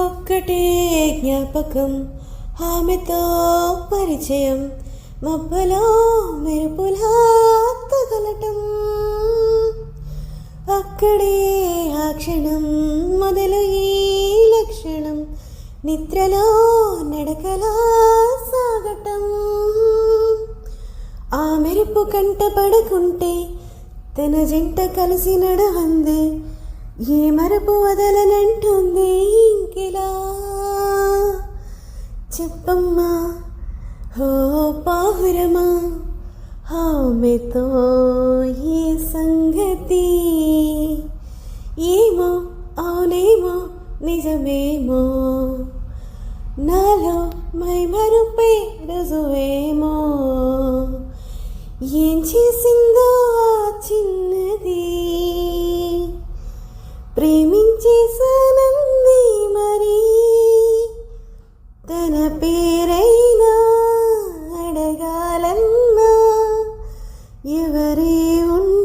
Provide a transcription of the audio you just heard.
ఒక్కటే జ్ఞాపకం ఆమెతో పరిచయం మబ్బలో మెరుపులా తగలటం అక్కడే ఆ క్షణం మొదలు ఈ లక్షణం నిద్రలో నడకలా సాగటం ఆ మెరుపు కంట పడకుంటే తన జంట కలిసి నడవంది ఏ మరపు వదలనంటుంది ఇంకిలా చెప్పమ్మా హో పావురమా ఆమెతో ఈ సంగతి ఏమో అవునేమో నిజమేమో నాలో మైమరుపై రుజువేమో ఏం చేసిందో ఆ చిన్నది ప్రేమించేసానంది మరి తన పేరైనా అడగాలన్నా ఎవరే ఉన్న